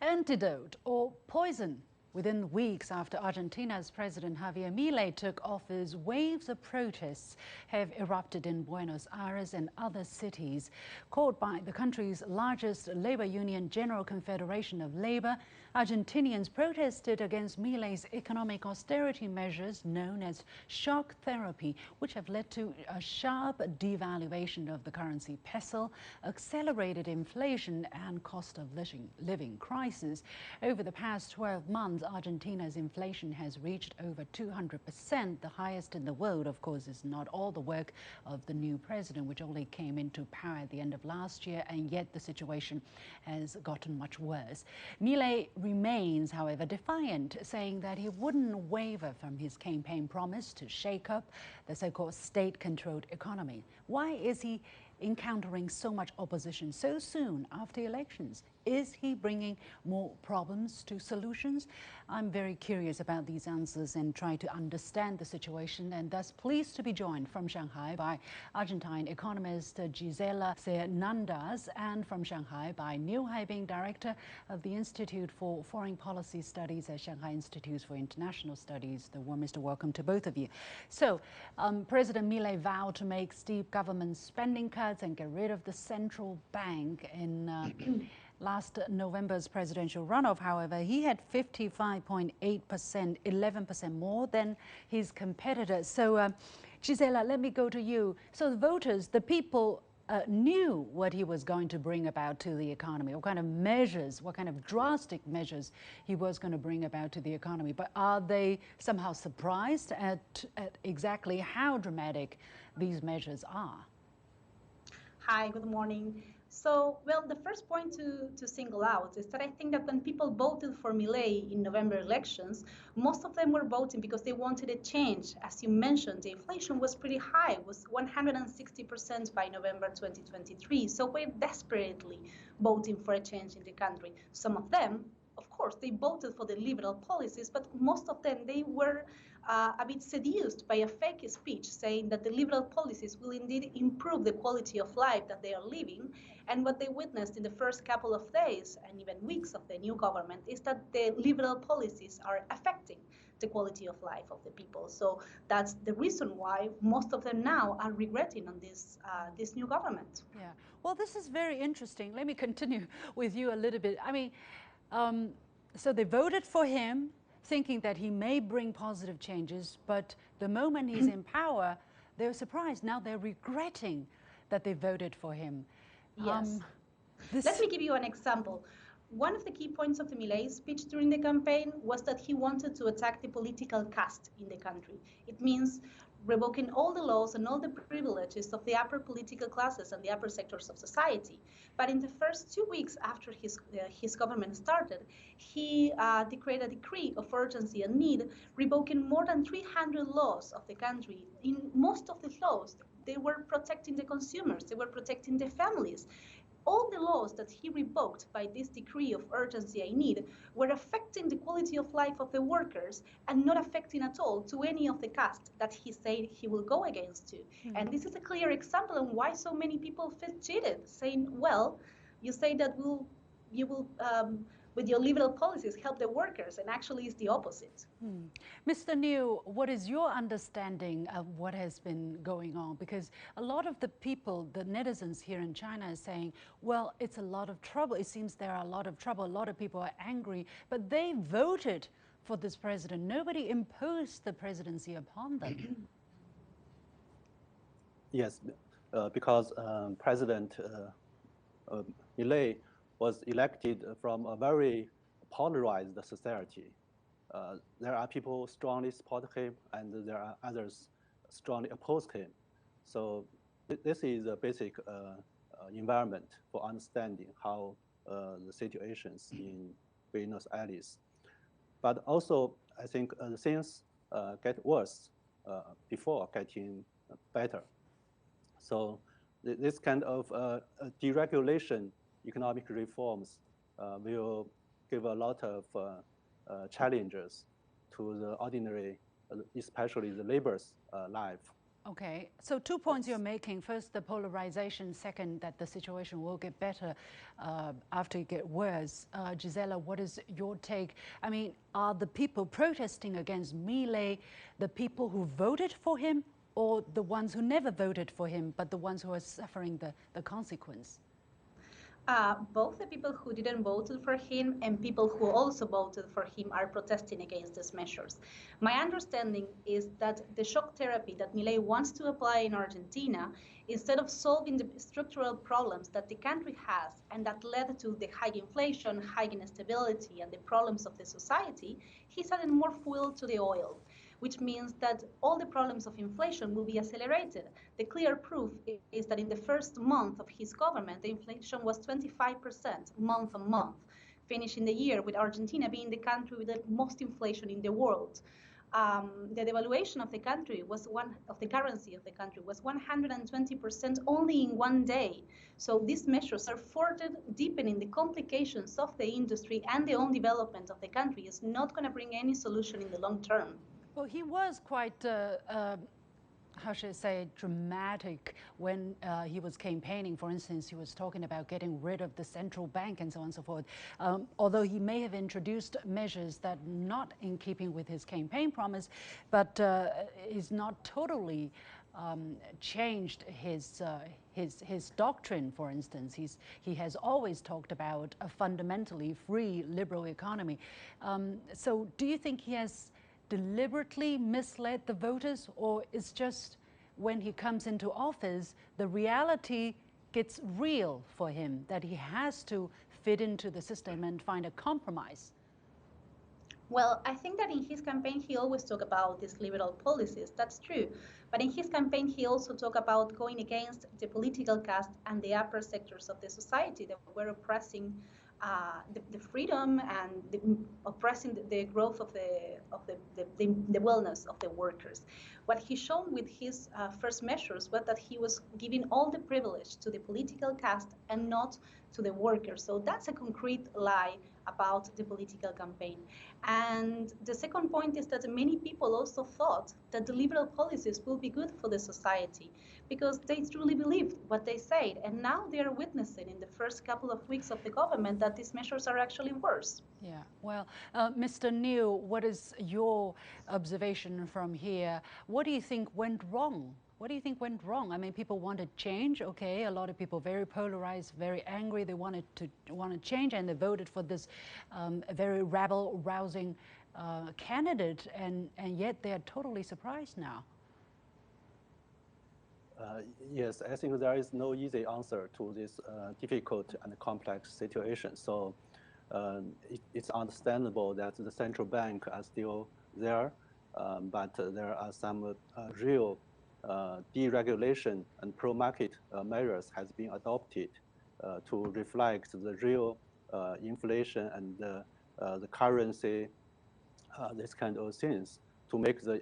Antidote or poison. Within weeks after Argentina's President Javier Milei took office, waves of protests have erupted in Buenos Aires and other cities. Called by the country's largest labor union, General Confederation of Labor, Argentinians protested against Milei's economic austerity measures known as shock therapy, which have led to a sharp devaluation of the currency peso, accelerated inflation and cost of living crisis. Over the past 12 months, Argentina's inflation has reached over 200%, the highest in the world. Of course, it's not all the work of the new president, which only came into power at the end of last year, and yet the situation has gotten much worse. Milei remains, however, defiant, saying that he wouldn't waver from his campaign promise to shake up the so-called state-controlled economy. Why is he encountering so much opposition so soon after elections? Is he bringing more problems to solutions? I'm very curious about these answers and try to understand the situation, and thus pleased to be joined from Shanghai by Argentine economist Gisela Cernadas, and from Shanghai by Niu Haibin, director of the Institute for Foreign Policy Studies at Shanghai Institute for International Studies. The warmest welcome to both of you. So, President Milei vowed to make steep government spending cuts and get rid of the central bank in last November's presidential runoff. However, he had 55.8%, 11% more than his competitors. So, Gisela, let me go to you. So the voters, the people, knew what he was going to bring about to the economy, what kind of measures, what kind of drastic measures he was going to bring about to the economy. But are they somehow surprised at exactly how dramatic these measures are? Hi, good morning. So, well, the first point to single out is that I think that when people voted for Milei in November elections, most of them were voting because they wanted a change. As you mentioned, the inflation was pretty high, it was 160% by November 2023. So we're desperately voting for a change in the country. Some of them, of course, they voted for the liberal policies, but most of them, they were a bit seduced by a fake speech saying that the liberal policies will indeed improve the quality of life that they are living. And what they witnessed in the first couple of days and even weeks of the new government is that the liberal policies are affecting the quality of life of the people. So that's the reason why most of them now are regretting on this new government. Yeah, well, this is very interesting. Let me continue with you a little bit. I mean, so they voted for him, thinking that he may bring positive changes, but the moment he's in power, they're surprised. Now they're regretting that they voted for him. Yes. Let me give you an example. One of the key points of the Milei speech during the campaign was that he wanted to attack the political caste in the country. It means revoking all the laws and all the privileges of the upper political classes and the upper sectors of society. But in the first 2 weeks after his government started, he declared a decree of urgency and need, revoking more than 300 laws of the country. In most of the laws, they were protecting the consumers, they were protecting the families. All the laws that he revoked by this decree of urgency I need were affecting the quality of life of the workers and not affecting at all to any of the caste that he said he will go against to. And this is a clear example on why so many people feel cheated, saying, well, you say that you will with your liberal policies help the workers, and actually it's the opposite. Mr. Niu, what is your understanding of what has been going on? Because a lot of the people, the netizens here in China, are saying, well, it's a lot of trouble. It seems there are a lot of trouble. A lot of people are angry, but they voted for this president. Nobody imposed the presidency upon them. Yes, because President Milei was elected from a very polarized society. There are people strongly support him, and there are others strongly oppose him. So this is a basic environment for understanding how the situations in Buenos Aires. But also, I think things get worse before getting better. So this kind of deregulation, economic reforms will give a lot of challenges to the ordinary, especially the labor's life. Okay, so 2 points you're making. First, the polarization. Second, that the situation will get better after it gets worse. Gisela, what is your take? I mean, are the people protesting against Milei the people who voted for him, or the ones who never voted for him, but the ones who are suffering the consequence? Both the people who didn't vote for him and people who also voted for him are protesting against these measures. My understanding is that the shock therapy that Milei wants to apply in Argentina, instead of solving the structural problems that the country has and that led to the high inflation, high instability, and the problems of the society, he's adding more fuel to the oil, which means that all the problems of inflation will be accelerated. The clear proof is that in the first month of his government, the inflation was 25% month on month, finishing the year with Argentina being the country with the most inflation in the world. The devaluation of the country was of the currency of the country was 120% only in one day. So these measures are further deepening the complications of the industry, and the own development of the country is not going to bring any solution in the long term. Well, he was quite, how should I say, dramatic when he was campaigning. For instance, he was talking about getting rid of the central bank and so on and so forth. Although he may have introduced measures that not in keeping with his campaign promise, but he's not totally changed his doctrine. For instance, he has always talked about a fundamentally free liberal economy. So do you think he has deliberately misled the voters, or it's just when he comes into office, the reality gets real for him, that he has to fit into the system and find a compromise? Well, I think that in his campaign, he always talked about these liberal policies. That's true. But in his campaign, he also talked about going against the political caste and the upper sectors of the society that were oppressing the freedom and oppressing the growth of the wellness of the workers. What he shown with his first measures was that he was giving all the privilege to the political caste and not to the workers. So that's a concrete lie about the political campaign. And the second point is that many people also thought that the liberal policies will be good for the society because they truly believed what they said. And now they are witnessing in the first couple of weeks of the government that these measures are actually worse. Yeah, well, Mr. Niu, what is your observation from here? What do you think went wrong? What do you think went wrong? I mean, people wanted change. Okay, a lot of people very polarized, very angry. They wanted change, and they voted for this very rabble-rousing candidate, and yet they are totally surprised now. Yes, I think there is no easy answer to this difficult and complex situation. So it's understandable that the central bank are still there, but there are some real deregulation and pro-market measures has been adopted to reflect the real inflation and the currency, this kind of things, to make the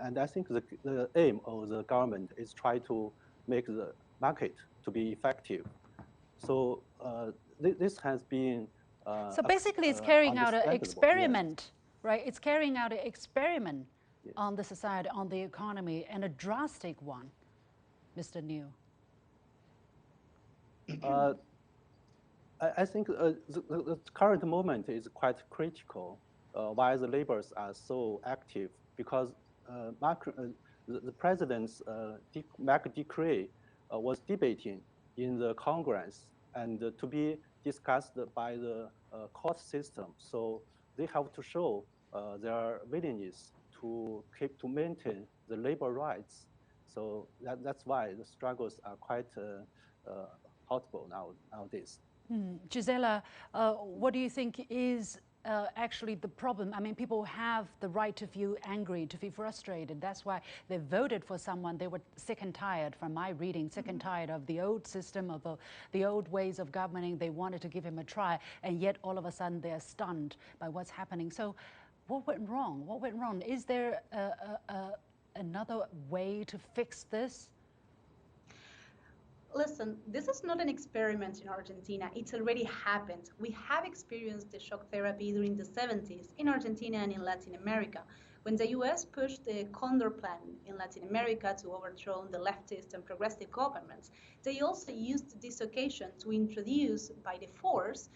and I think the aim of the government is try to make the market to be effective. So this has been so basically it's carrying out an experiment, yes. Right? It's carrying out an experiment, yes, on the society, on the economy, and a drastic one, Mr. Niu. I think the current moment is quite critical. Why the laborers are so active, because the president's market decree was debating in the Congress and to be discussed by the court system. So they have to show their willingness to maintain the labor rights. So that's why the struggles are quite horrible nowadays. Gisela, what do you think is actually the problem? I mean, people have the right to feel angry, to feel frustrated. That's why they voted for someone. They were sick and tired, from my reading, sick and tired of the old system, of the old ways of governing. They wanted to give him a try, and yet all of a sudden they're stunned by what's happening. So what went wrong? What went wrong? Is there another way to fix this? Listen, this is not an experiment in Argentina. It's already happened. We have experienced the shock therapy during the 70s in Argentina and in Latin America. When the US pushed the Condor Plan in Latin America to overthrow the leftist and progressive governments, they also used this occasion to introduce by the force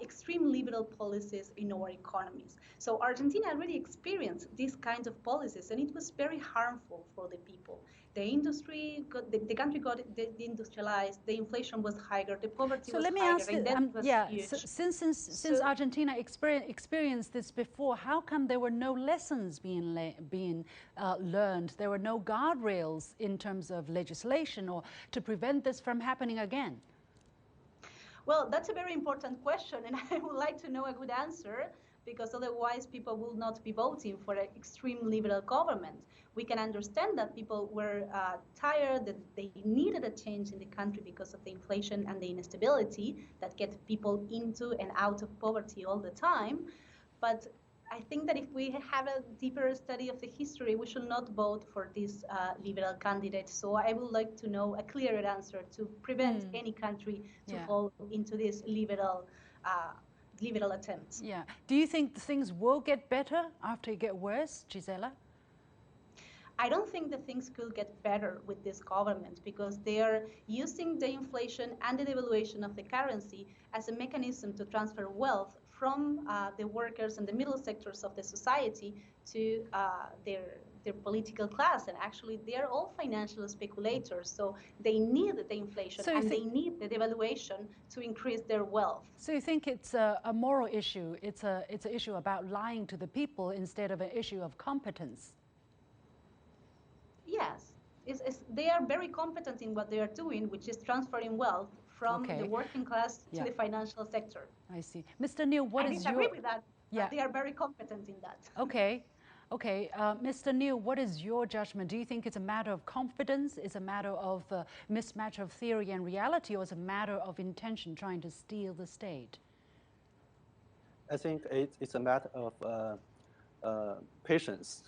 extreme liberal policies in our economies. So Argentina already experienced these kinds of policies, and it was very harmful for the people. The industry, the country got deindustrialized, the inflation was higher, the poverty was higher, and that was huge. Since Argentina experienced this before, how come there were no lessons being learned? There were no guardrails in terms of legislation or to prevent this from happening again? Well, that's a very important question, and I would like to know a good answer, because otherwise people will not be voting for an extreme liberal government. We can understand that people were tired, that they needed a change in the country because of the inflation and the instability that get people into and out of poverty all the time. But I think that if we have a deeper study of the history, we should not vote for this liberal candidate. So I would like to know a clearer answer to prevent any country to fall into this liberal attempts. Yeah. Do you think things will get better after it get worse, Gisela? I don't think that things could get better with this government, because they are using the inflation and the devaluation of the currency as a mechanism to transfer wealth from the workers and the middle sectors of the society to their political class. And actually, they are all financial speculators. So they need the inflation and they need the devaluation to increase their wealth. So you think it's a moral issue? It's an issue about lying to the people instead of an issue of competence? Yes. They are very competent in what they are doing, which is transferring wealth from the working class to the financial sector. I see. Mr. Niu, what is your... I disagree with that. Yeah. They are very competent in that. Okay. Okay. Mr. Niu, what is your judgment? Do you think it's a matter of confidence, it's a matter of mismatch of theory and reality, or is it a matter of intention trying to steal the state? I think it's a matter of patience,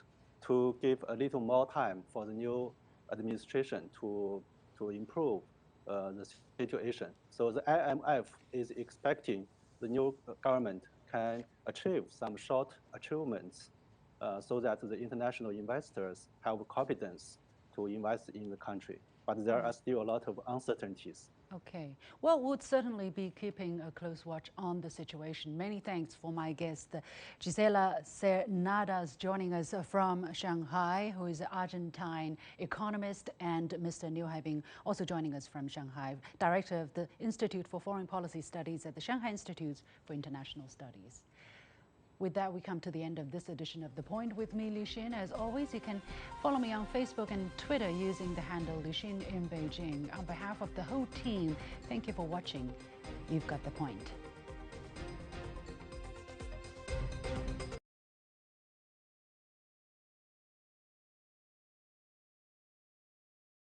to give a little more time for the new administration to improve the situation. So the IMF is expecting the new government can achieve some short achievements so that the international investors have confidence to invest in the country. But there are still a lot of uncertainties. Okay. Well, we'll certainly be keeping a close watch on the situation. Many thanks for my guest, Gisela Cernadas, joining us from Shanghai, who is an Argentine economist, and Mr. Niu Haibin, also joining us from Shanghai, director of the Institute for Foreign Policy Studies at the Shanghai Institute for International Studies. With that, we come to the end of this edition of The Point with me, Li Xin. As always, you can follow me on Facebook and Twitter using the handle Li Xin in Beijing. On behalf of the whole team, thank you for watching. You've got The Point.